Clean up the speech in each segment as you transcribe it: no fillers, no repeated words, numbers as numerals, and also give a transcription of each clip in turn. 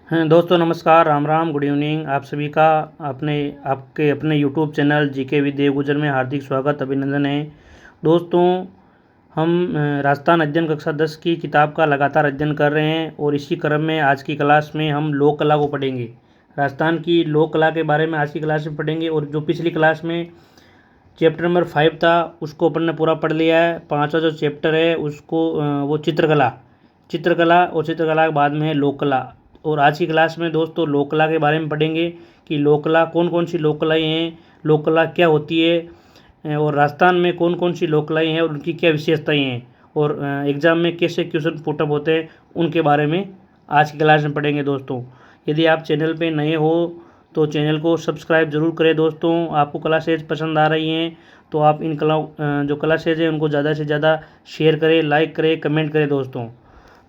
हाँ दोस्तों, नमस्कार, राम राम, गुड इवनिंग। आप सभी का आपके अपने यूट्यूब चैनल जीके विद देवगुजर में हार्दिक स्वागत अभिनंदन है। दोस्तों, हम राजस्थान अध्ययन कक्षा 10 की किताब का लगातार अध्ययन कर रहे हैं और इसी क्रम में आज की क्लास में हम लोक कला को पढ़ेंगे। राजस्थान की लोक कला के बारे में आज की क्लास में पढ़ेंगे। और जो पिछली क्लास में चैप्टर नंबर 5 था उसको अपन ने पूरा पढ़ लिया है। 5वां जो चैप्टर है उसको वो चित्रकला और चित्रकला के बाद में है लोक कला। और आज की क्लास में दोस्तों लोक कला के बारे में पढ़ेंगे कि लोक कला कौन कौन सी लोक कलाएँ हैं, लोक कला क्या होती है और राजस्थान में कौन कौन सी लोक कलाएँ हैं और उनकी क्या विशेषताएँ हैं और एग्ज़ाम में कैसे क्वेश्चन पुटअप होते हैं उनके बारे में आज की क्लास में पढ़ेंगे। दोस्तों, यदि आप चैनल पे नए हो तो चैनल को सब्सक्राइब जरूर करें। दोस्तों, आपको क्लासेज पसंद आ रही हैं तो आप इन जो क्लासेज हैं उनको ज़्यादा से ज़्यादा शेयर करें, लाइक करें, कमेंट करें। दोस्तों,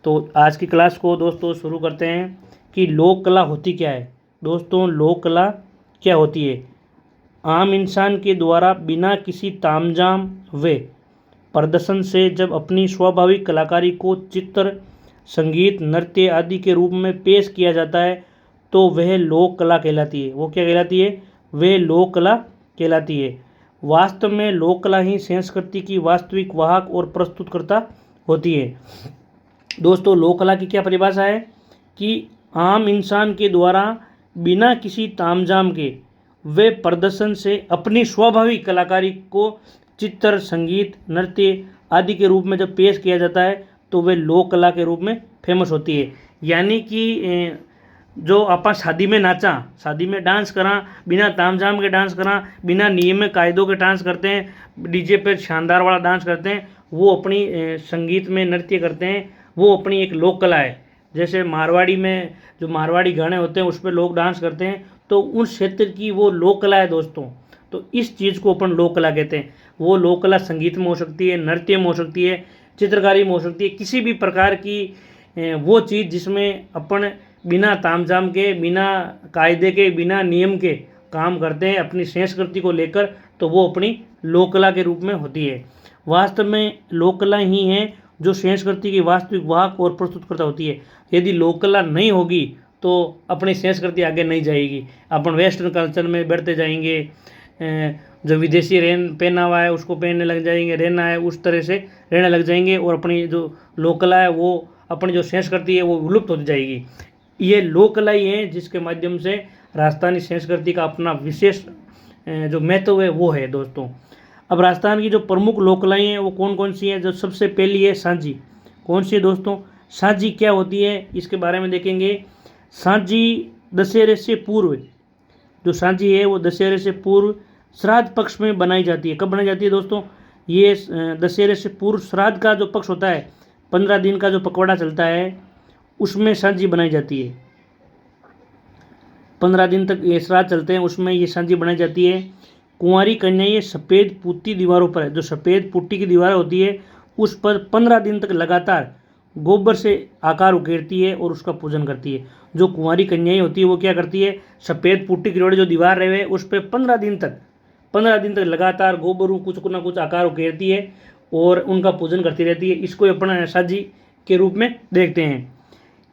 तो आज की क्लास को दोस्तों शुरू करते हैं कि लोक कला होती क्या है। दोस्तों, लोक कला क्या होती है? आम इंसान के द्वारा बिना किसी तामझाम व प्रदर्शन से जब अपनी स्वाभाविक कलाकारी को चित्र, संगीत, नृत्य आदि के रूप में पेश किया जाता है तो वह लोक कला कहलाती है। वो क्या कहलाती है? वह लोक कला कहलाती है। वास्तव में लोक कला ही संस्कृति की वास्तविक वाहक और प्रस्तुतकर्ता होती है। दोस्तों, लोक कला की क्या परिभाषा है कि आम इंसान के द्वारा बिना किसी तामझाम के वे प्रदर्शन से अपनी स्वाभाविक कलाकारी को चित्र, संगीत, नृत्य आदि के रूप में जब पेश किया जाता है तो वे लोक कला के रूप में फेमस होती है। यानी कि जो आप शादी में नाचा, शादी में डांस करा, बिना तामझाम के डांस करा, बिना नियम कायदों के डांस करते हैं, डीजे पर शानदार वाला डांस करते हैं, वो अपनी संगीत में नृत्य करते हैं, वो अपनी एक लोक कला है। जैसे मारवाड़ी में जो मारवाड़ी गाने होते हैं उस पर लोग डांस करते हैं तो उस क्षेत्र की वो लोक कला है। दोस्तों, तो इस चीज़ को अपन लोक कला कहते हैं। वो लोक कला संगीत में हो सकती है, नृत्य में हो सकती है, चित्रकारी में हो सकती है, किसी भी प्रकार की वो चीज़ जिसमें अपन बिना तामझाम के, बिना कायदे के, बिना नियम के काम करते हैं अपनी संस्कृति को लेकर, तो वो अपनी लोक कला के रूप में होती है। वास्तव में लोक कला ही है जो संस्कृति की वास्तविक वाहक और प्रस्तुतकर्ता होती है। यदि लोक कला नहीं होगी तो अपनी संस्कृति आगे नहीं जाएगी। अपन वेस्टर्न कल्चर में बढ़ते जाएंगे, जो विदेशी पहनावा है उसको पहनने लग जाएंगे, रहना है उस तरह से रहने लग जाएंगे और अपनी जो लोक कला है वो अपनी जो संस्कृति है वो विलुप्त होती जाएगी। ये लोक कला ही है जिसके माध्यम से राजस्थानी संस्कृति का अपना विशेष जो महत्व है वो है। दोस्तों, अब राजस्थान की जो प्रमुख लोक कलाएँ हैं वो कौन कौन सी हैं? जो सबसे पहली है सांझी। कौन सी है दोस्तों? सांझी क्या होती है इसके बारे में देखेंगे। सांझी दशहरे से पूर्व, जो सांझी है वो दशहरे से पूर्व श्राद्ध पक्ष में बनाई जाती है। कब बनाई जाती है दोस्तों? ये दशहरे से पूर्व श्राद्ध का जो पक्ष होता है, 15 दिन का जो पखवाड़ा चलता है उसमें सांझी बनाई जाती है। 15 दिन तक ये श्राद्ध चलते हैं, उसमें ये सांझी बनाई जाती है। कुंवारी कन्याएं ये सफ़ेद पुट्टी दीवारों पर है, जो सफ़ेद पुट्टी की दीवार होती है उस पर 15 दिन तक लगातार गोबर से आकार उकेरती है और उसका पूजन करती है। जो कुंवारी कन्याएं होती है वो क्या करती है? सफ़ेद पुट्टी की जो दीवार रहे उस पर 15 दिन तक लगातार गोबर कुछ ना कुछ आकार उकेरती है और उनका पूजन करती रहती है। इसको अपन सांझी के रूप में देखते हैं।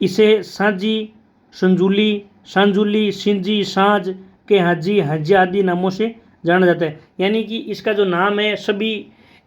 इसे सांझी, सांजुली, सिंजी, सांझ के हाजी, हज्जा आदि नामों से जाना जाता है। यानी कि इसका जो नाम है सभी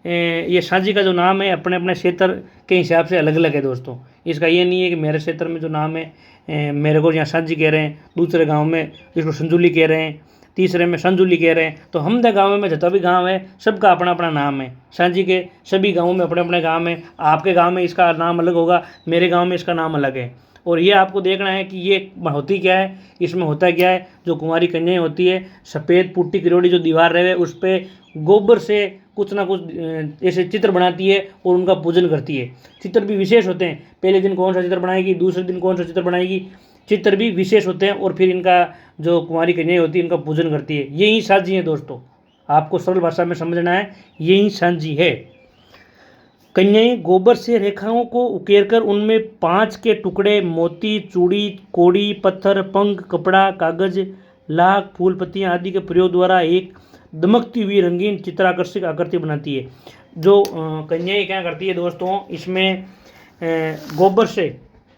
ये सांझी का जो नाम है अपने अपने क्षेत्र के हिसाब से अलग अलग है। दोस्तों, इसका ये नहीं है कि मेरे क्षेत्र में जो नाम है मेरे को यहाँ सांझी कह रहे हैं, दूसरे गांव में इसको संजुली कह रहे हैं, तीसरे में संजुली कह रहे हैं। तो हम गाँव में जितना भी गाँव है सबका अपना अपना नाम है। सांझी के सभी गाँवों में अपने अपने गाँव में, आपके गाँव में इसका नाम अलग होगा, मेरे गाँव में इसका नाम अलग है। और ये आपको देखना है कि ये होती क्या है, इसमें होता क्या है। जो कुंवारी कन्याएं होती है सफ़ेद पुट्टी की जो दीवार रहे उस पर गोबर से कुछ ना कुछ ऐसे चित्र बनाती है और उनका पूजन करती है। चित्र भी विशेष होते हैं। पहले दिन कौन सा चित्र बनाएगी, दूसरे दिन कौन सा चित्र बनाएगी, चित्र भी विशेष होते हैं। और फिर इनका जो कुंवारी कन्याएं होती है इनका पूजन करती है। यही सांझी है दोस्तों, आपको सरल भाषा में समझना है, यही सांझी है। कन्याएं गोबर से रेखाओं को उकेरकर उनमें 5 के टुकड़े मोती, चूड़ी, कोड़ी, पत्थर, पंख, कपड़ा, कागज, लाख, फूल पत्तियां आदि के प्रयोग द्वारा एक दमकती हुई रंगीन चित्राकर्षक आकृति बनाती है। जो कन्याएं क्या करती है दोस्तों, इसमें गोबर से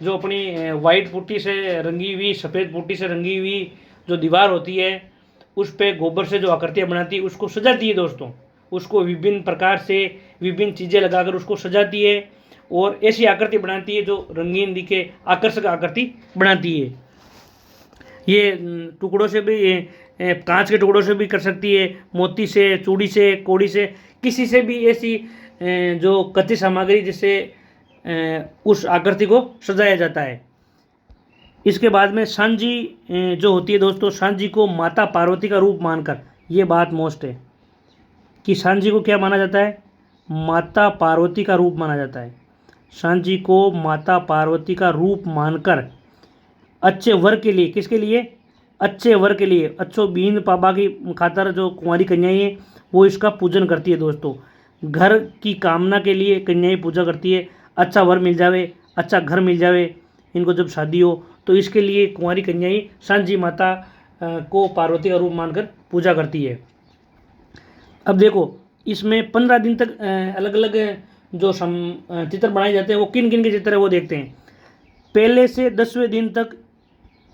जो अपनी वाइट पुट्टी से रंगी हुई, सफ़ेद पुट्टी से रंगी हुई जो दीवार होती है, उस पे गोबर से जो आकृतियाँ बनाती है उसको सजाती है दोस्तों। उसको विभिन्न प्रकार से विभिन्न चीज़ें लगाकर उसको सजाती है और ऐसी आकृति बनाती है जो रंगीन दिखे, आकर्षक आकृति बनाती है। ये टुकड़ों से भी, कांच के टुकड़ों से भी कर सकती है, मोती से, चूड़ी से, कौड़ी से, किसी से भी ऐसी जो कच्ची सामग्री जिससे उस आकृति को सजाया जाता है। इसके बाद में सांझी जो होती है दोस्तों, सांझी को माता पार्वती का रूप मानकर, ये बात मोस्ट है कि सांझी को क्या माना जाता है, माता पार्वती का रूप माना जाता है। सांझी को माता पार्वती का रूप मानकर अच्छे वर के लिए, किसके लिए, अच्छे वर के लिए, अच्छो बीन पापा की खातर जो कुंवारी कन्याएं हैं वो इसका पूजन करती है दोस्तों। घर की कामना के लिए कन्याएं पूजा करती है, अच्छा वर मिल जावे, अच्छा घर मिल जावे इनको जब शादी हो, तो इसके लिए कुंवारी कन्याएं सांझी माता को पार्वती का रूप मानकर पूजा करती है। अब देखो इसमें 15 दिन तक अलग अलग जो चित्र बनाए जाते हैं वो किन किन के चित्र है वो देखते हैं। पहले से 10वें दिन तक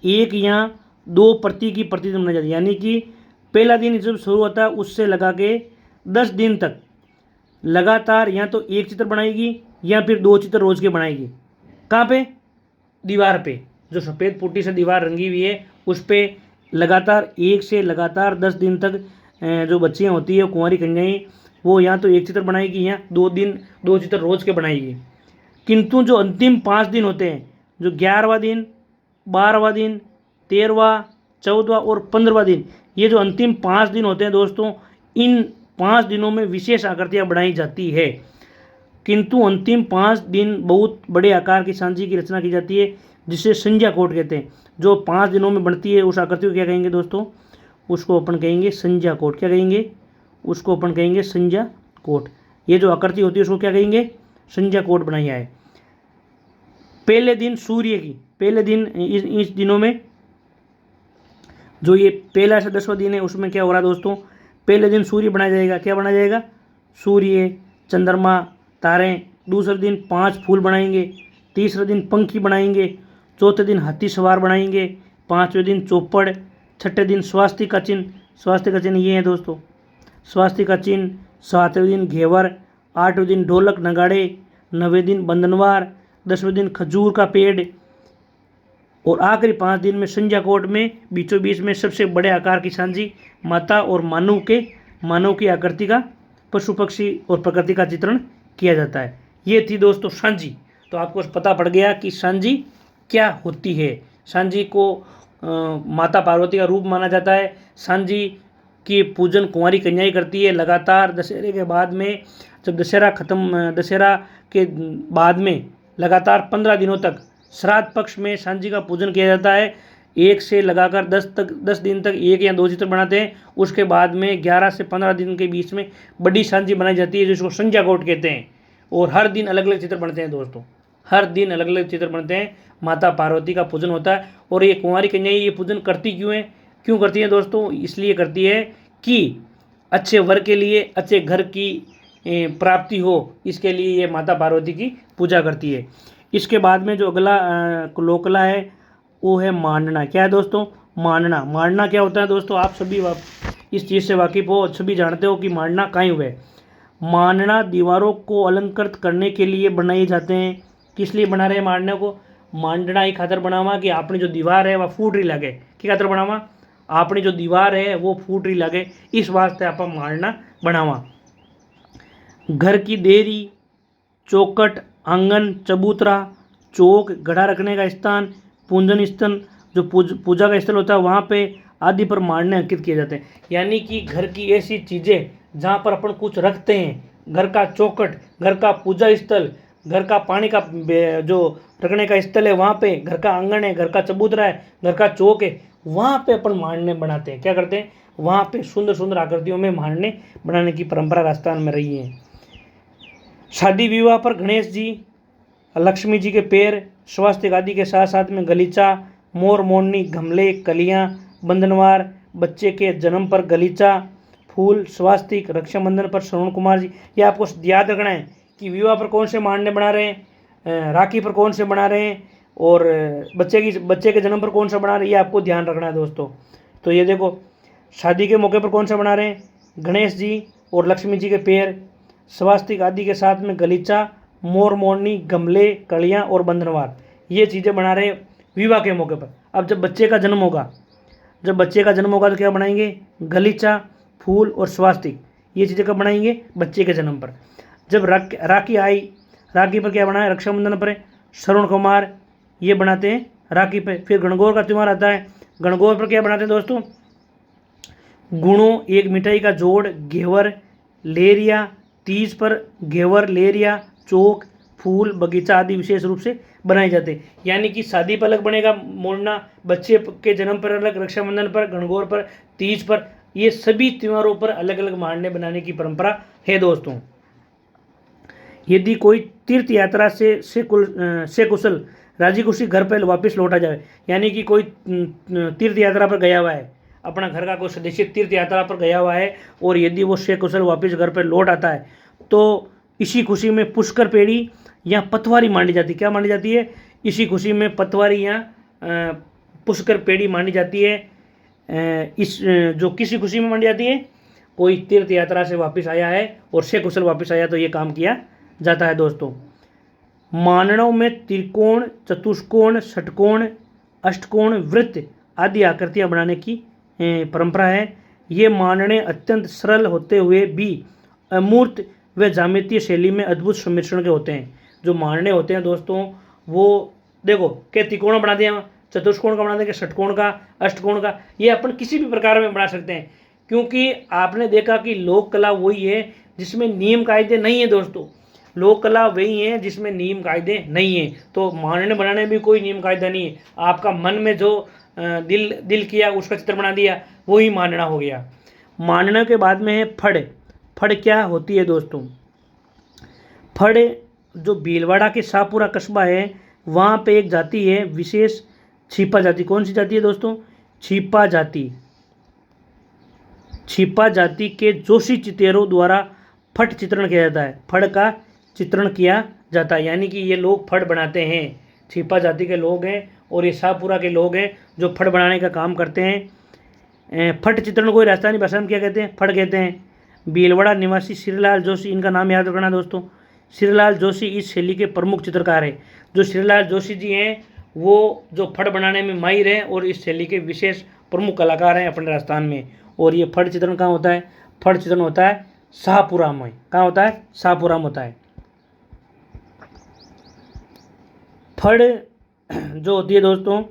एक या दो प्रति की प्रतिदिन बनाई जाती है, यानी कि पहला दिन जब शुरू होता है उससे लगा के 10 दिन तक लगातार या तो एक चित्र बनाएगी या फिर 2 चित्र रोज के बनाएगी। कहाँ पे, दीवार पे, जो सफ़ेद पुट्टी से दीवार रंगी हुई है उस पर लगातार 1 से लगातार 10 दिन तक जो बच्चियाँ होती है कुंवारी कन्याएं वो या तो एक चित्र बनाएगी या 2 चित्र रोज के बनाएगी। किंतु जो अंतिम 5 दिन होते हैं, जो 11वां दिन, 12वां दिन, 13वां, 14वां और 15वां दिन, ये जो अंतिम 5 दिन होते हैं दोस्तों, इन 5 दिनों में विशेष आकृतियाँ बनाई जाती है। किंतु अंतिम 5 दिन बहुत बड़े आकार की सांझी की रचना की जाती है जिसे संध्या कोट कहते हैं। जो 5 दिनों में बनती है उस आकृति को क्या कहेंगे दोस्तों, उसको अपन कहेंगे संध्या कोट। क्या कहेंगे, उसको अपन कहेंगे संध्या कोट। ये जो आकृति होती है उसको क्या कहेंगे, संध्या कोट बनाई है। पहले दिन सूर्य की, पहले दिन इस दिनों में जो ये पहला से 10वां दिन है उसमें क्या हो रहा है दोस्तों, पहले दिन सूर्य बनाया जाएगा। क्या बनाया जाएगा, सूर्य, चंद्रमा, तारे। दूसरे दिन 5 फूल बनाएंगे, तीसरे दिन पंखी बनाएंगे, चौथे दिन हाथी सवार बनाएंगे, 5वें दिन चौपड़, छठे दिन स्वास्तिक का चिन्ह। स्वास्तिक का चिन्ह ये है दोस्तों, स्वास्तिक का चिन्ह। 7वें दिन घेवर, 8वें दिन ढोलक नगाड़े, 9वें दिन बंधनवार, 10वें दिन खजूर का पेड़ और आखिरी 5 दिन में संध्या कोट में बीचों बीच में सबसे बड़े आकार की सांझी माता और मानव की आकृति का पशु पक्षी और प्रकृति का चित्रण किया जाता है। ये थी दोस्तों सांझी। तो आपको पता पड़ गया कि सांझी क्या होती है। सांझी को माता पार्वती का रूप माना जाता है। सांझी की पूजन कुंवारी कन्याएं करती है लगातार। दशहरे के बाद में जब दशहरा के बाद में लगातार 15 दिनों तक श्राद्ध पक्ष में सांझी का पूजन किया जाता है। 1 से लगाकर 10 दिन तक 1 या 2 चित्र बनाते हैं। उसके बाद में 11 से 15 दिन के बीच में बड़ी सांझी बनाई जाती है जिसको संध्या कोट कहते हैं। और हर दिन अलग अलग चित्र बनते हैं दोस्तों, हर दिन अलग अलग चित्र बनते हैं। माता पार्वती का पूजन होता है। और ये कुंवारी कन्याएं ये पूजन करती क्यों करती हैं दोस्तों, इसलिए करती है कि अच्छे वर के लिए, अच्छे घर की प्राप्ति हो, इसके लिए ये माता पार्वती की पूजा करती है। इसके बाद में जो अगला लोकला है वो है मांडना। क्या है दोस्तों, मांडना। मांडना क्या होता है दोस्तों, आप सभी इस चीज़ से वाकिफ़ हो, सभी जानते हो कि मांडना कहाँ हुआ है। मांडना दीवारों को अलंकृत करने के लिए बनाए जाते हैं। किस लिए बना रहे हैं मांडने को, मांडना ही खातर बनावा कि अपनी जो दीवार है वह फूट रही लगे। कि खातर बनावा, अपनी जो दीवार है वो फूट रही लगे, इस वास्ते आप मांडना बनावा। घर की देरी, चौकट, आंगन, चबूतरा, चौक, घड़ा रखने का स्थान, पूजन स्थल, जो पूजा का स्थल होता है वहाँ पे आदि पर मांडने अंकित किए जाते हैं। यानी कि घर की ऐसी चीज़ें जहाँ पर अपन कुछ रखते हैं, घर का चौकट, घर का पूजा स्थल, घर का पानी का जो रखने का स्थल है वहाँ पे, घर का आंगन है, घर का चबूतरा है, घर का चौक है, वहाँ पे अपन मांडने बनाते हैं। क्या करते हैं, वहाँ पे सुंदर सुंदर आकृतियों में मांडने बनाने की परंपरा राजस्थान में रही है। शादी विवाह पर गणेश जी, लक्ष्मी जी के पैर, स्वास्तिक आदि के साथ साथ में गलीचा, मोर मोरनी, गमले, कलियाँ, बंधनवार, बच्चे के जन्म पर गलीचा, फूल, स्वास्तिक, रक्षाबंधन पर श्रवण कुमार जी। ये आपको याद रखना है कि विवाह पर कौन से मांडने बना रहे हैं, राखी पर कौन से बना रहे हैं, और बच्चे के जन्म पर कौन सा बना रहे हैं ये आपको ध्यान रखना है दोस्तों। तो ये देखो, शादी के मौके पर कौन सा बना रहे हैं, गणेश जी और लक्ष्मी जी के पैर, स्वास्तिक आदि के साथ में गलीचा, मोर मोरनी, गमले, कड़ियाँ और बंधनवार, ये चीज़ें बना रहे हैं विवाह के मौके पर। अब जब बच्चे का जन्म होगा तो क्या बनाएंगे, गलीचा, फूल और स्वास्तिक, ये चीज़ें कब बनाएंगे, बच्चे के जन्म पर। जब राखी आई, राखी पर क्या बनाए, रक्षाबंधन पर श्रवण कुमार, ये बनाते हैं राखी पे। फिर गणगौर का त्यौहार आता है, गणगौर पर क्या बनाते हैं दोस्तों, गुणों, एक मिठाई का जोड़, घेवर, लेरिया। तीज पर घेवर, लेरिया, चौक, फूल, बगीचा आदि विशेष रूप से बनाए जाते हैं। यानी कि शादी पर अलग बनेगा मोड़ना, बच्चे के जन्म पर अलग, रक्षाबंधन पर, गणगौर पर, तीज पर, ये सभी त्योहारों पर अलग अलग मांडने बनाने की परंपरा है दोस्तों। यदि कोई तीर्थ यात्रा से कुशल राजी खुशी घर पर वापस लौटा जाए, यानी कि कोई तीर्थ यात्रा पर गया हुआ है, अपना घर का कोई सदस्य तीर्थ यात्रा पर गया हुआ है और यदि वो से कुशल वापस घर पर लौट आता है तो इसी खुशी में पुष्कर पेड़ी या पतवारी मानी जाती है। क्या मानी जाती है, इसी खुशी में पतवारी या पुष्कर पेड़ी मानी जाती है। इस जो किसी खुशी में मानी जाती है, कोई तीर्थ यात्रा से वापस आया है और से कुशल वापस आया तो ये काम किया जाता है दोस्तों। मानणों में त्रिकोण, चतुष्कोण, षटकोण, अष्टकोण, वृत्त आदि आकृतियां बनाने की परंपरा है। ये मानने अत्यंत सरल होते हुए भी अमूर्त व ज्यामितीय शैली में अद्भुत सम्मिश्रण के होते हैं। जो मानने होते हैं दोस्तों, वो देखो के त्रिकोण बना दिया, चतुष्कोण का बना देंगे, षटकोण का, अष्टकोण का, ये अपन किसी भी प्रकार में बना सकते हैं। क्योंकि आपने देखा कि लोक कला वही है जिसमें नियम कायदे नहीं है दोस्तों, लोक कला वही है जिसमें नियम कायदे नहीं है। तो मानने बनाने में कोई नियम कायदा नहीं है, आपका मन में जो दिल किया उसका चित्र बना दिया, वही मानना हो गया। मानने के बाद में है फड़। फड़ क्या होती है दोस्तों, फड़ जो भीलवाड़ा के शाहपुरा कस्बा है वहाँ पे एक जाति है विशेष, छिपा जाति। कौन सी जाति है दोस्तों, छिपा जाति। छिपा जाति के जोशी चितेरों द्वारा फट चित्रण किया जाता है, फड़ का चित्रण किया जाता है। यानी कि ये लोग फड़ बनाते हैं, छिपा जाति के लोग हैं और ये शाहपुरा के लोग हैं जो फड़ बनाने का काम करते हैं। फट चित्रण को राजस्थानी भाषा में क्या कहते हैं, फड़ कहते हैं। भीलवाड़ा निवासी श्रीलाल जोशी, इनका नाम याद रखना दोस्तों। श्रीलाल जोशी इस शैली के प्रमुख चित्रकार है। जो श्रीलाल जोशी जी हैं वो जो फड़ बनाने में माहिर हैं और इस शैली के विशेष प्रमुख कलाकार हैं अपने राजस्थान में। और ये फड़ चित्रण कहाँ होता है, फड़ चित्रण होता है शाहपुरा में। कहाँ होता है, शाहपुरा में होता है। फड़ जो होती है दोस्तों,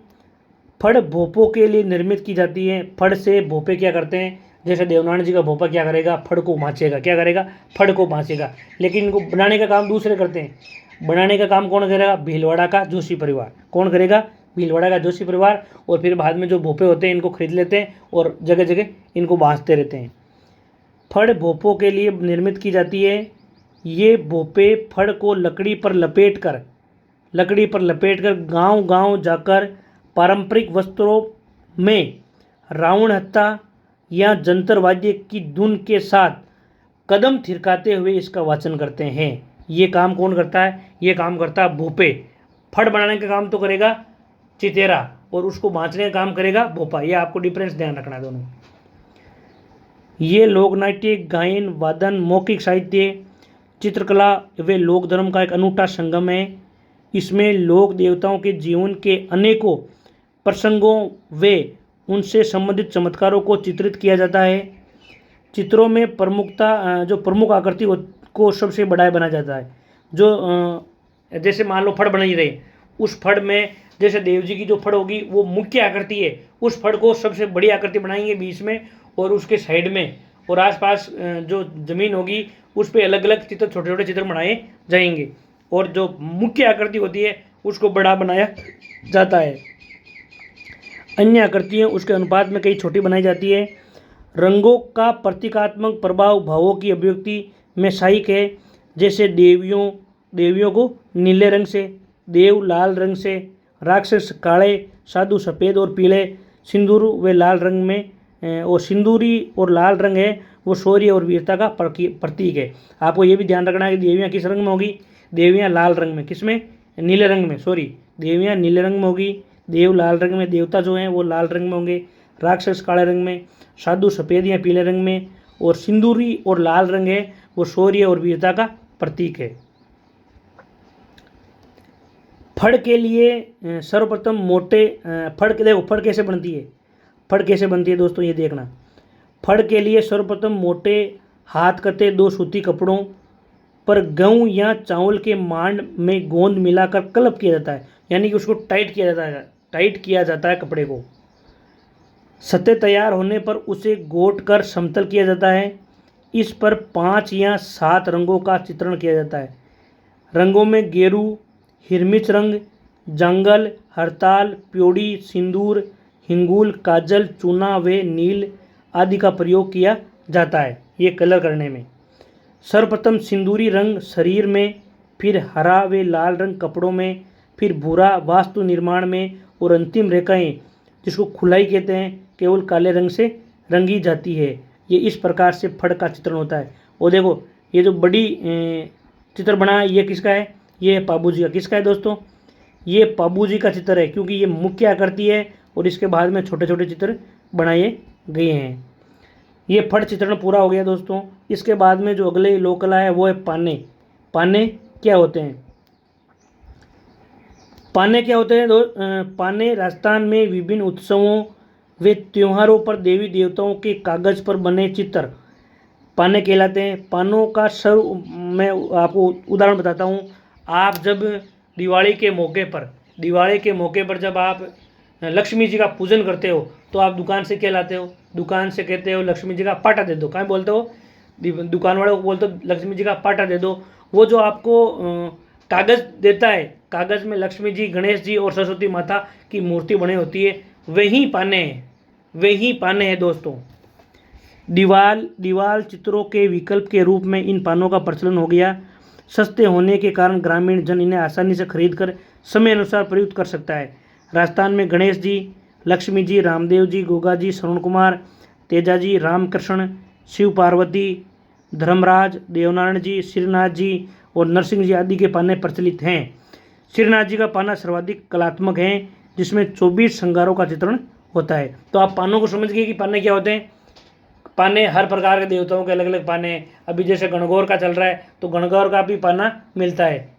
फड़ भोपों के लिए निर्मित की जाती है। फड़ से भोपे क्या करते हैं, जैसे देवनारायण जी का भोपा क्या करेगा, फड़ को भाँचेगा, क्या करेगा, फड़ को भाँचेगा। लेकिन इनको बनाने का काम दूसरे करते हैं। बनाने का काम कौन करेगा, भीलवाड़ा का जोशी परिवार। कौन करेगा, भीलवाड़ा का जोशी परिवार। और फिर बाद में जो भोपे होते हैं इनको खरीद लेते हैं और जगह जगह इनको भाँचते रहते हैं। फड़ भोपों के लिए निर्मित की जाती है। ये भोपे फड़ को लकड़ी पर लपेट कर गांव-गांव जाकर पारंपरिक वस्त्रों में रावण हत्था या जंतर वाद्य की धुन के साथ कदम थिरकाते हुए इसका वाचन करते हैं। ये काम कौन करता है, ये काम करता है भोपे। फड़ बनाने का काम तो करेगा चितेरा और उसको भाँचने का काम करेगा भोपा। ये आपको डिफरेंस ध्यान रखना है दोनों। ये लोकनाट्य, गायन, वादन, मौखिक साहित्य, चित्रकला व लोक धर्म का एक अनूठा संगम है। इसमें लोक देवताओं के जीवन के अनेकों प्रसंगों व उनसे संबंधित चमत्कारों को चित्रित किया जाता है। चित्रों में जो प्रमुख आकृति को सबसे बढ़ाया बना जाता है। जो जैसे मान लो फड़ बन ही रहे, उस फड़ में जैसे देव जी की जो फड़ होगी वो मुख्य आकृति है, उस फड़ को सबसे बड़ी आकृति बनाएंगे बीच में और उसके साइड में और आसपास जो जमीन होगी उस पर अलग अलग चित्र, छोटे छोटे चित्र बनाए जाएंगे और जो मुख्य आकृति होती है उसको बड़ा बनाया जाता है। अन्य आकृतियाँ उसके अनुपात में कई छोटी बनाई जाती है। रंगों का प्रतीकात्मक प्रभाव भावों की अभिव्यक्ति में सहायक है। जैसे देवियों को नीले रंग से, देव लाल रंग से, राक्षस काले, साधु सफ़ेद और पीले, सिंदूर व लाल रंग में और सिंदूरी और लाल रंग है वो शौर्य और वीरता का प्रतीक है। आपको ये भी ध्यान रखना है कि देवियाँ किस रंग में होगी, देवियाँ लाल रंग में। किस में, नीले रंग में, सॉरी, देवियाँ नीले रंग में होगी, देव लाल रंग में, देवता जो हैं वो लाल रंग में होंगे, राक्षस काले रंग में, साधु सफ़ेद या पीले रंग में, और सिंदूरी और लाल रंग है वो शौर्य और वीरता का प्रतीक है। फड़ के लिए सर्वप्रथम मोटे फड़ के, देखो फड़ कैसे बनती है, फड़ कैसे बनती है दोस्तों, ये देखना। फड़ के लिए सर्वप्रथम मोटे हाथ कते 2 सूती कपड़ों पर गेहूँ या चावल के मांड में गोंद मिलाकर कलप किया जाता है, यानी कि उसको टाइट किया जाता है कपड़े को। सतह तैयार होने पर उसे गोट कर समतल किया जाता है। इस पर 5 या 7 रंगों का चित्रण किया जाता है। रंगों में गेरू, हिरमिच रंग, जंगल, हरताल, प्योड़ी, सिंदूर, हिंगुल, काजल, चूना व नील आदि का प्रयोग किया जाता है ये कलर करने में। सर्वप्रथम सिंदूरी रंग शरीर में, फिर हरा व लाल रंग कपड़ों में, फिर भूरा वास्तु निर्माण में, और अंतिम रेखाएं जिसको खुलाई कहते हैं केवल काले रंग से रंगी जाती है। ये इस प्रकार से फड़ का चित्रण होता है। और देखो ये जो बड़ी चित्र बना है ये किसका है, ये है पाबू जी का। किसका है दोस्तों, ये पाबू जी का चित्र है, क्योंकि ये मुख्य आकृति है और इसके बाद में छोटे छोटे चित्र बनाए गए हैं। ये फड़ चित्रण पूरा हो गया दोस्तों। इसके बाद में जो अगले लोक कला है वो है पाने। पाने क्या होते हैं, पाने क्या होते हैं पाने राजस्थान में विभिन्न उत्सवों व त्योहारों पर देवी देवताओं के कागज पर बने चित्र पाने कहलाते हैं। पानों का सर्व, मैं आपको उदाहरण बताता हूँ। आप जब दिवाली के मौके पर जब आप लक्ष्मी जी का पूजन करते हो तो आप दुकान से क्या लाते हो, दुकान से कहते हो लक्ष्मी जी का पाटा दे दो। कहाँ बोलते हो, दुकान वाले को बोलते हो लक्ष्मी जी का पाटा दे दो। वो जो आपको कागज़ देता है, कागज़ में लक्ष्मी जी, गणेश जी और सरस्वती माता की मूर्ति बनी होती है, वही पाने हैं दोस्तों। दीवाल चित्रों के विकल्प के रूप में इन पानों का प्रचलन हो गया। सस्ते होने के कारण ग्रामीण जन इन्हें आसानी से खरीद कर समय अनुसार प्रयुक्त कर सकता है। राजस्थान में गणेश जी, लक्ष्मी जी, रामदेव जी, गोगा जी, श्रवण कुमार, तेजा जी, रामकृष्ण, शिव पार्वती, धर्मराज, देवनारायण जी, श्रीनाथ जी और नरसिंह जी आदि के पाने प्रचलित हैं। श्रीनाथ जी का पाना सर्वाधिक कलात्मक है, जिसमें 24 श्रृंगारों का चित्रण होता है। तो आप पानों को समझ गए कि पाने क्या होते हैं। पाने हर प्रकार के देवताओं के अलग अलग पाने हैं। अभी जैसे गणगौर का चल रहा है तो गणगौर का भी पाना मिलता है,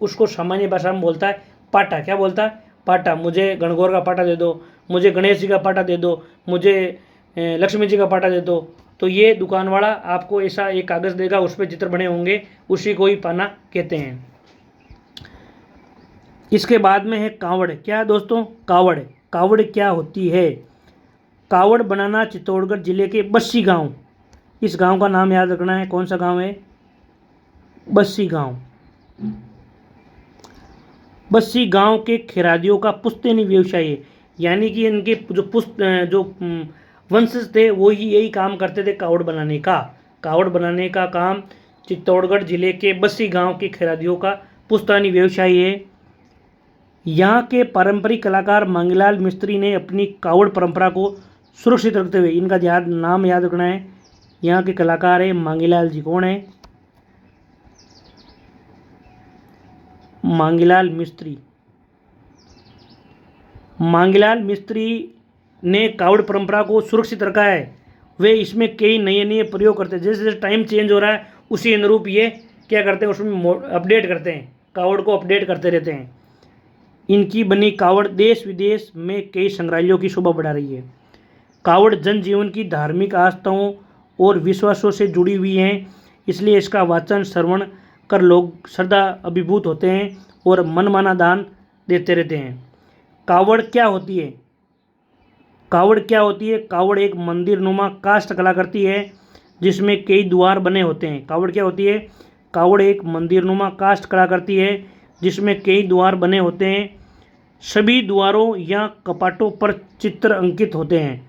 उसको सामान्य भाषा में बोलता है पाटा। क्या बोलता है, पाटा। मुझे गणगौर का पाटा दे दो, मुझे गणेश जी का पाटा दे दो, मुझे लक्ष्मी जी का पाटा दे दो। तो ये दुकान वाला आपको ऐसा एक कागज़ देगा, उस पर चित्र बने होंगे, उसी को ही पाना कहते हैं। इसके बाद में है कावड़। क्या है दोस्तों, कावड़। कावड़ क्या होती है, कावड़ बनाना चित्तौड़गढ़ जिले के बस्सी गांव, इस गांव का नाम याद रखना है। कौन सा गांव है, बस्सी गांव। बस्सी गांव के खिरादियों का पुश्तैनी व्यवसाय है, यानी कि इनके जो वंशज थे वो ही यही काम करते थे, कावड़ बनाने का काम चित्तौड़गढ़ जिले के बस्सी गांव के खिरादियों का पुश्तैनी व्यवसाय है। यहाँ के पारंपरिक कलाकार मांगीलाल मिस्त्री ने अपनी कावड़ परंपरा को सुरक्षित रखते हुए, इनका नाम याद रखना है। यहाँ के कलाकार है मांगीलाल जी। कौन है, मांगीलाल मिस्त्री। मांगीलाल मिस्त्री ने कावड़ परंपरा को सुरक्षित रखा है। वे इसमें कई नए प्रयोग करते हैं। जैसे जैसे टाइम चेंज हो रहा है उसी अनुरूप ये क्या करते हैं, उसमें अपडेट करते हैं, कावड़ को अपडेट करते रहते हैं। इनकी बनी कावड़ देश विदेश में कई संग्रहालयों की शोभा बढ़ा रही है। कावड़ जनजीवन की धार्मिक आस्थाओं और विश्वासों से जुड़ी हुई हैं, इसलिए इसका वाचन श्रवण कर लोग श्रद्धा अभिभूत होते हैं और मनमाना दान देते रहते हैं। कावड़ क्या होती है, कावड़ एक मंदिरनुमा काष्ठ कलाकृति है जिसमें कई द्वार बने होते हैं। कावड़ क्या होती है, कावड़ एक मंदिरनुमा काष्ठ कलाकृति है जिसमें कई द्वार बने होते हैं। सभी द्वारों या कपाटों पर चित्र अंकित होते हैं।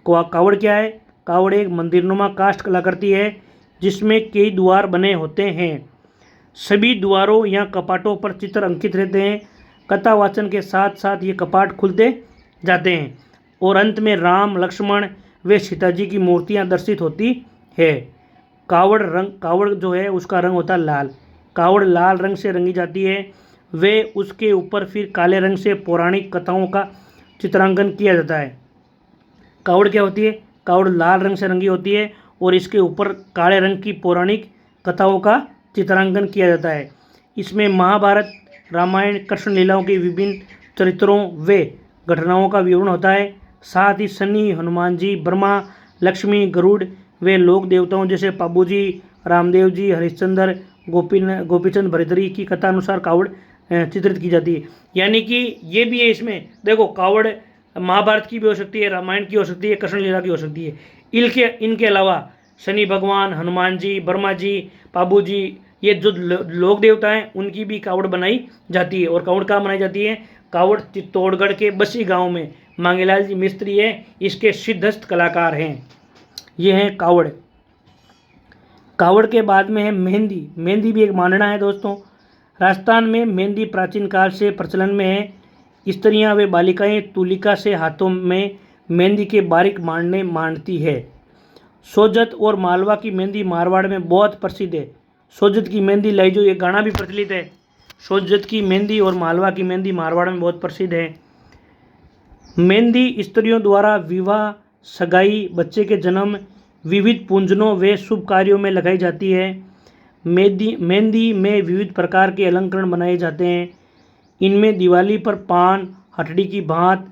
कावड़ क्या है, कावड़ एक मंदिरनुमा काष्ठ कलाकृति है जिसमें कई द्वार बने होते हैं। सभी द्वारों या कपाटों पर चित्र अंकित रहते हैं। कथा वाचन के साथ साथ ये कपाट खुलते जाते हैं और अंत में राम, लक्ष्मण व सीता जी की मूर्तियां दर्शित होती है। कावड़ जो है उसका रंग होता है लाल। कावड़ लाल रंग से रंगी जाती है। वे उसके ऊपर फिर काले रंग से पौराणिक कथाओं का चित्रांकन किया जाता है। कावड़ क्या होती है? कावड़ लाल रंग से रंगी होती है और इसके ऊपर काले रंग की पौराणिक कथाओं का चित्रांकन किया जाता है। इसमें महाभारत, रामायण, कृष्ण लीलाओं के विभिन्न चरित्रों व घटनाओं का विवरण होता है। साथ ही शनि, हनुमान जी, ब्रह्मा, लक्ष्मी, गरुड़ व लोक देवताओं जैसे पाबूजी, रामदेव जी, हरिश्चंद्र, गोपीचंद भरतरी की कथा अनुसार कावड़ चित्रित की जाती है। यानी कि ये भी है इसमें, देखो कावड़ महाभारत की भी हो सकती है, रामायण की हो सकती है, कृष्ण लीला की हो सकती है। इनके अलावा शनि भगवान, हनुमान जी, ब्रह्मा जी, पाबू जी, ये जो लोक देवता हैं उनकी भी कावड़ बनाई जाती है। और कावड़ कहाँ बनाई जाती है? कावड़ चित्तौड़गढ़ के बसी गांव में मांगेलाल जी मिस्त्री है, इसके सिद्धस्थ कलाकार हैं। ये हैं कावड़। कावड़ के बाद में है मेहंदी। मेहंदी भी एक मांडना है दोस्तों। राजस्थान में मेहंदी प्राचीन काल से प्रचलन में है। स्त्रियां व बालिकाएं तुलिका से हाथों में मेहंदी के बारीक मांडती है। सोजत और मालवा की मेहंदी मारवाड़ में बहुत प्रसिद्ध है। सोजत की मेहंदी लाई जो, ये गाना भी प्रचलित है। सोजत की मेहंदी और मालवा की मेहंदी मारवाड़ में बहुत प्रसिद्ध है। मेहंदी स्त्रियों द्वारा विवाह, सगाई, बच्चे के जन्म, विविध पूजनों व शुभ कार्यों में लगाई जाती है। मेहंदी में विविध प्रकार के अलंकरण बनाए जाते हैं। इनमें दिवाली पर पान, हथड़ी की भात,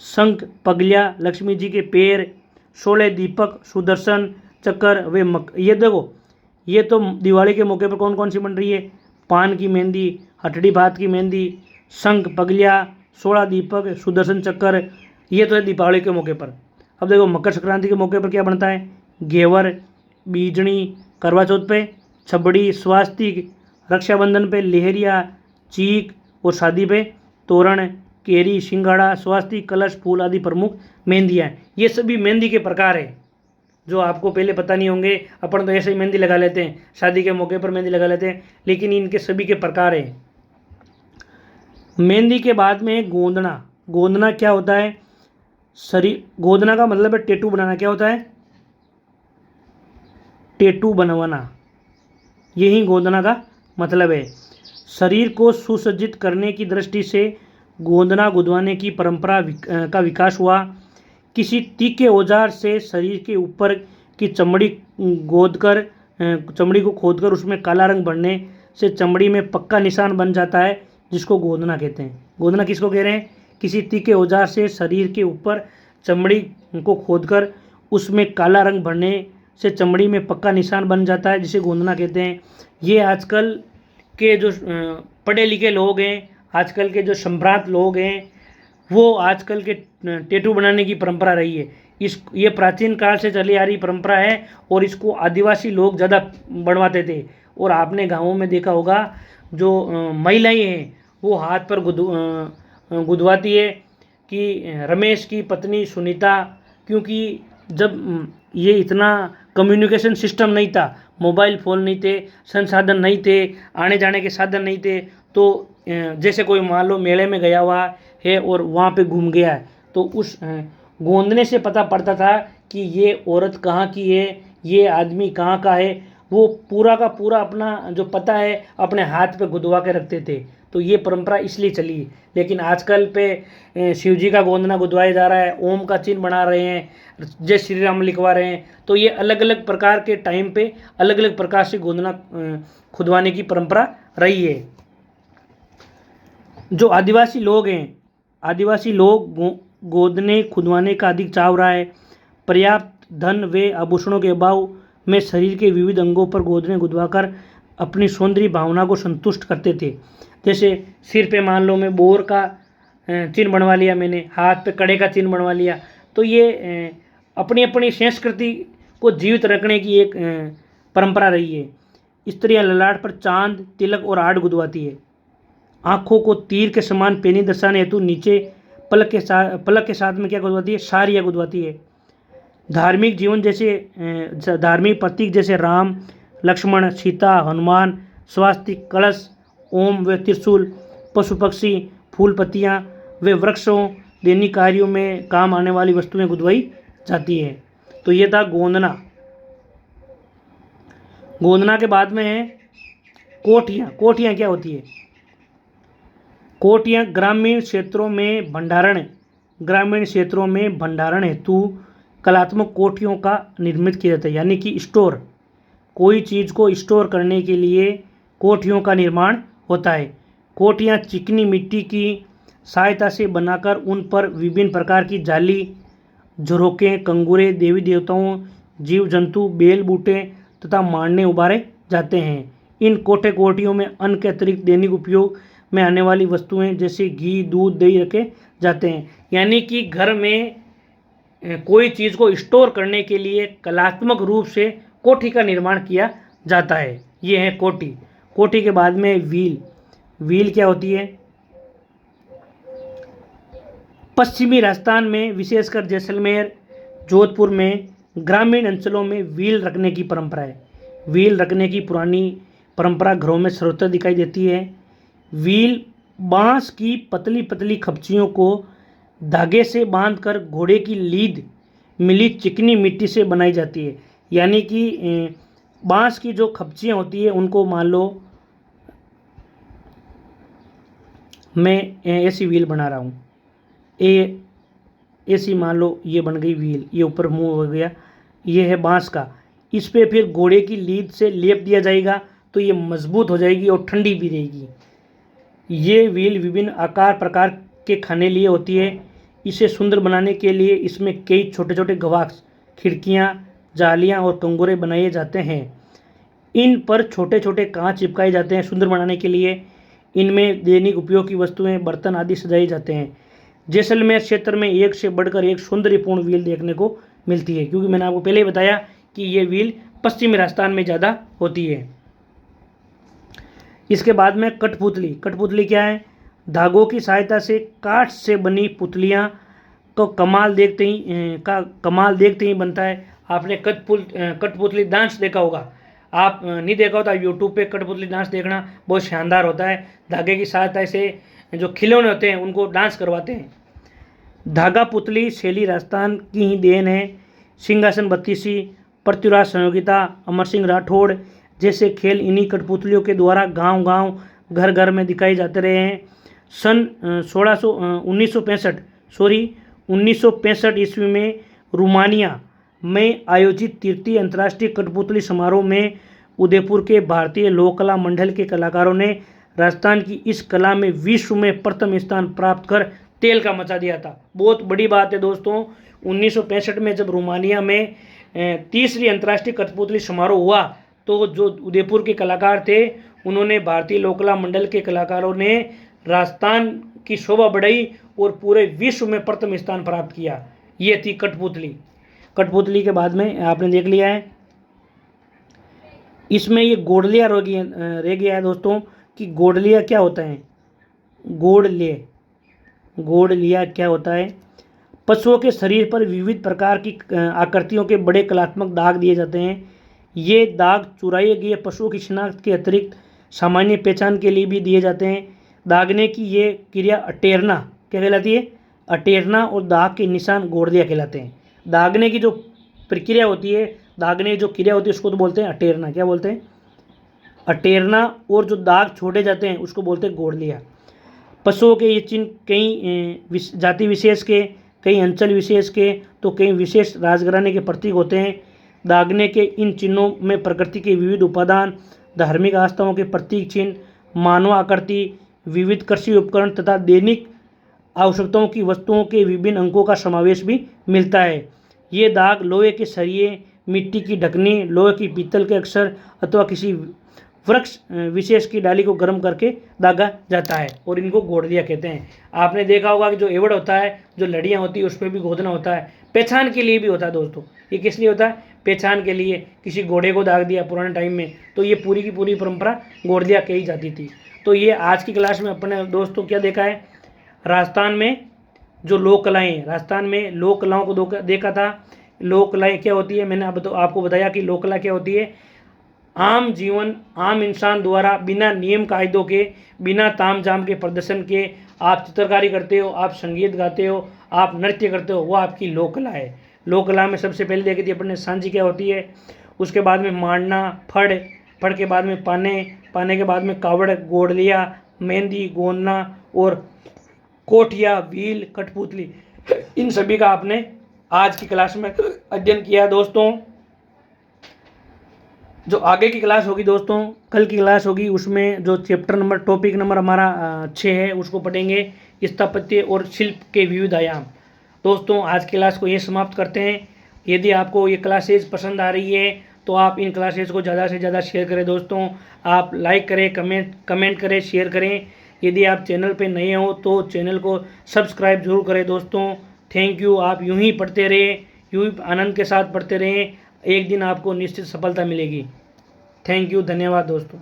शंख, पगलिया, लक्ष्मी जी के पैर, 16 दीपक, सुदर्शन चक्र व ये देखो, ये तो दिवाली के मौके पर कौन कौन सी बन रही है? पान की मेहंदी, हथड़ी भात की मेहंदी, शंख, पगलिया, 16 दीपक, सुदर्शन चक्र, ये तो है दीपावली के मौके पर। अब देखो मकर संक्रांति के मौके पर क्या बनता है? घेवर, बीजनी, करवा चौथ पे छबड़ी, स्वास्तिक, रक्षाबंधन पे लेहरिया, चीक और शादी पे तोरण, केरी, सिंगाड़ा, स्वास्तिक, कलश, फूल आदि प्रमुख मेहंदियाँ। ये सभी मेहंदी के प्रकार है जो आपको पहले पता नहीं होंगे। अपन तो ऐसे ही मेहंदी लगा लेते हैं, शादी के मौके पर मेहंदी लगा लेते हैं, लेकिन इनके सभी के प्रकार हैं। मेहंदी के बाद में गोंदना। गोंदना क्या होता है? गोंदना का मतलब है टेटू बनाना। क्या होता है? टेटू बनवाना, यही गोंदना का मतलब है। शरीर को सुसज्जित करने की दृष्टि से गोंदना गुदवाने की परंपरा का विकास हुआ। किसी तीखे औजार से शरीर के ऊपर की चमड़ी को खोदकर उसमें काला रंग भरने से चमड़ी में पक्का निशान बन जाता है, जिसको गोंदना कहते हैं। गोंदना किसको कह रहे हैं? किसी तीखे औजार से शरीर के ऊपर चमड़ी को खोदकर उसमें काला रंग भरने से चमड़ी में पक्का निशान बन जाता है, जिसे गोंदना कहते हैं। ये आजकल के जो पढ़े लिखे लोग हैं, आजकल के जो संभ्रांत लोग हैं, वो आजकल के टेटू बनाने की परंपरा रही है। ये प्राचीन काल से चली आ रही परंपरा है और इसको आदिवासी लोग ज़्यादा बनवाते थे। और आपने गाँवों में देखा होगा जो महिलाएं हैं वो हाथ पर गुदवाती है कि रमेश की पत्नी सुनीता, क्योंकि जब ये इतना कम्युनिकेशन सिस्टम नहीं था, मोबाइल फ़ोन नहीं थे, संसाधन नहीं थे, आने जाने के साधन नहीं थे, तो जैसे कोई मान लो मेले में गया हुआ है और वहाँ पे घूम गया है, तो उस गोंदने से पता पड़ता था कि ये औरत कहाँ की है, ये आदमी कहाँ का है। वो पूरा का पूरा अपना जो पता है अपने हाथ पे गुदवा के रखते थे। तो ये परंपरा इसलिए चली। लेकिन आजकल पे शिव जी का गोंदना गुदवाया जा रहा है, ओम का चिन्ह बना रहे हैं, जय श्री राम लिखवा रहे हैं। तो ये अलग अलग प्रकार के टाइम पे अलग अलग प्रकार से गोंदना खुदवाने की परंपरा रही है। जो आदिवासी लोग हैं, आदिवासी लोग गोदने खुदवाने का अधिक चाव रहा है। पर्याप्त धन व आभूषणों के अभाव में शरीर के विविध अंगों पर गोदने गुदवाकर अपनी सौंदर्य भावना को संतुष्ट करते थे। जैसे सिर पे मान लो मैं बोर का चिन्ह बनवा लिया, मैंने हाथ पे कड़े का चिन्ह बनवा लिया। तो ये अपनी अपनी संस्कृति को जीवित रखने की एक परंपरा रही है। स्त्रियां ललाट पर चांद, तिलक और आड़ गुदवाती है। आँखों को तीर के समान पैनी दर्शाने हेतु नीचे पलक के साथ में क्या गुदवाती है? सारिया गुदवाती है। धार्मिक जीवन जैसे धार्मिक प्रतीक जैसे राम, लक्ष्मण, सीता, हनुमान, स्वास्तिक, कलश, ओम व त्रिशूल, पशु पक्षी, फूल पत्तियाँ व वृक्षों, दैनिक कार्यों में काम आने वाली वस्तुएं गुदवाई जाती है। तो ये था गोंदना। गोंदना के बाद में है कोठियाँ। कोठियाँ क्या होती है? कोठियाँ ग्रामीण क्षेत्रों में भंडारण हेतु कलात्मक कोठियों का निर्मित किया जाता है, यानी कि स्टोर, कोई चीज़ को स्टोर करने के लिए कोठियों का निर्माण होता है। कोठियाँ चिकनी मिट्टी की सहायता से बनाकर उन पर विभिन्न प्रकार की जाली, झरोखे, कंगूरे, देवी देवताओं, जीव जंतु, बेल बूटे तथा मारने उबारे जाते हैं। इन कोठियों में अन्न के अतिरिक्त दैनिक उपयोग में आने वाली वस्तुएं जैसे घी, दूध, दही रखे जाते हैं। यानी कि घर में कोई चीज़ को स्टोर करने के लिए कलात्मक रूप से कोठी का निर्माण किया जाता है। ये है कोठी। कोठी के बाद में व्हील क्या होती है? पश्चिमी राजस्थान में, विशेषकर जैसलमेर, जोधपुर में ग्रामीण अंचलों में व्हील रखने की परंपरा है। व्हील रखने की पुरानी परंपरा घरों में सर्वत्र दिखाई देती है। व्हील बांस की पतली पतली खपचियों को धागे से बांधकर घोड़े की लीद मिली चिकनी मिट्टी से बनाई जाती है। यानी कि बांस की जो खपचियाँ होती है उनको, मान लो मैं ऐसी व्हील बना रहा हूँ, ऐसी मान लो ये बन गई व्हील, ये ऊपर मुंह हो गया, ये है बांस का। इस पे फिर घोड़े की लीद से लेप दिया जाएगा तो ये मजबूत हो जाएगी और ठंडी भी रहेगी। ये व्हील विभिन्न आकार प्रकार के खाने लिए होती है। इसे सुंदर बनाने के लिए इसमें कई छोटे छोटे गवाक्स, खिड़कियाँ, जालियाँ और कंगोरे बनाए जाते हैं। इन पर छोटे छोटे कांच चिपकाए जाते हैं सुंदर बनाने के लिए। इनमें दैनिक उपयोग की वस्तुएं, बर्तन आदि सजाए जाते हैं। जैसलमेर क्षेत्र में एक से बढ़कर एक सौंदर्यपूर्ण व्हील देखने को मिलती है, क्योंकि मैंने आपको पहले ही बताया कि ये व्हील पश्चिमी राजस्थान में ज़्यादा होती है। इसके बाद में कठपुतली क्या है? धागों की सहायता से काठ से बनी पुतलियाँ को कमाल देखते ही बनता है। आपने कठपुतली डांस देखा होगा, आप नहीं देखा होता यूट्यूब पे कठपुतली डांस देखना, बहुत शानदार होता है। धागे की सहायता से जो खिलौने होते हैं उनको डांस करवाते हैं। धागा पुतली शैली राजस्थान की ही देन है। सिंहासन बत्तीसी, पृथ्वीराज संयोगिता, अमर सिंह राठौड़ जैसे खेल इन्हीं कठपुतलियों के द्वारा गांव-गांव, घर-घर में दिखाए जाते रहे हैं। सन 1965 ईस्वी में रोमानिया में आयोजित तृतीय अंतर्राष्ट्रीय कठपुतली समारोह में उदयपुर के भारतीय लोक कला मंडल के कलाकारों ने राजस्थान की इस कला में विश्व में प्रथम स्थान प्राप्त कर तेल का मचा दिया था। बहुत बड़ी बात है दोस्तों। 1965 में जब रोमानिया में तीसरी अंतर्राष्ट्रीय कठपुतली समारोह हुआ तो जो उदयपुर के कलाकार थे उन्होंने, भारतीय लोक कला मंडल के कलाकारों ने राजस्थान की शोभा बढ़ाई और पूरे विश्व में प्रथम स्थान प्राप्त किया। ये थी कठपुतली के बाद में आपने देख लिया है, इसमें ये गोडलिया रह गया है दोस्तों कि गोडलिया क्या होता है। गोडलिया क्या होता है? पशुओं के शरीर पर विविध प्रकार की आकृतियों के बड़े कलात्मक दाग दिए जाते हैं। ये दाग चुराए गए पशुओं की शिनाख्त के अतिरिक्त सामान्य पहचान के लिए भी दिए जाते हैं। दागने की ये क्रिया अटेरना क्या कहलाती है? अटेरना, और दाग के निशान गोडलिया कहलाते हैं। दागने की जो प्रक्रिया होती है, दागने की जो क्रिया होती है उसको तो बोलते हैं अटेरना। क्या बोलते हैं? अटेरना। और जो दाग छोड़े जाते हैं उसको बोलते हैं गोडलिया। पशुओं के ये चिन्ह कई जाति विशेष के, कई अंचल विशेष के, तो कई विशेष राजघराने के प्रतीक होते हैं। दागने के इन चिन्हों में प्रकृति के विविध उपादान, धार्मिक आस्थाओं के प्रतीक चिन्ह, मानव आकृति, विविध कृषि उपकरण तथा दैनिक आवश्यकताओं की वस्तुओं के विभिन्न अंगों का समावेश भी मिलता है। ये दाग लोहे के सरिये, मिट्टी की ढकनी, लोहे की पीतल के अक्षर अथवा किसी वृक्ष विशेष की डाली को गर्म करके दागा जाता है और इनको गोडलिया कहते हैं। आपने देखा होगा कि जो एवड़ होता है, जो लड़ियाँ होती है उस पर भी गोदना होता है, पहचान के लिए भी होता है दोस्तों। ये किस लिए होता है? पहचान के लिए। किसी घोड़े को दाग दिया पुराने टाइम में तो ये पूरी की पूरी परंपरा गोडलिया कही जाती थी। तो ये आज की क्लास में अपने दोस्तों क्या देखा है, राजस्थान में जो लोक कलाएँ हैं, राजस्थान में लोक कलाओं को देखा था। लोक कलाएँ क्या होती है, मैंने अब तो आपको बताया कि लोक कला क्या होती है। आम जीवन, आम इंसान द्वारा बिना नियम कायदों के, बिना ताम झाम के प्रदर्शन के आप चित्रकारी करते हो, आप संगीत गाते हो, आप नृत्य करते हो, वो आपकी लोक कला है। लोक कला में सबसे पहले देखी थी अपने सांझी क्या होती है, उसके बाद में मांडना, फड़ के बाद में पाने के बाद में कावड़, गोडलिया, मेहंदी, गोंदना और कोठिया, व्हील, कठपुतली, इन सभी का आपने आज की क्लास में अध्ययन किया है दोस्तों। जो आगे की क्लास होगी दोस्तों, कल की क्लास होगी, उसमें जो चैप्टर नंबर टॉपिक नंबर हमारा 6 है उसको पढ़ेंगे, स्थापत्य और शिल्प के विविध आयाम। दोस्तों आज की क्लास को ये समाप्त करते हैं। यदि आपको ये क्लासेज पसंद आ रही है तो आप इन क्लासेज को ज़्यादा से ज़्यादा शेयर करें दोस्तों। आप लाइक करें, कमेंट करें, शेयर करें। यदि आप चैनल पे नए हो तो चैनल को सब्सक्राइब जरूर करें दोस्तों। Thank you. आप यूं ही पढ़ते रहें, यूं ही आनंद के साथ पढ़ते रहें, एक दिन आपको निश्चित सफलता मिलेगी। थैंक यू, धन्यवाद दोस्तों।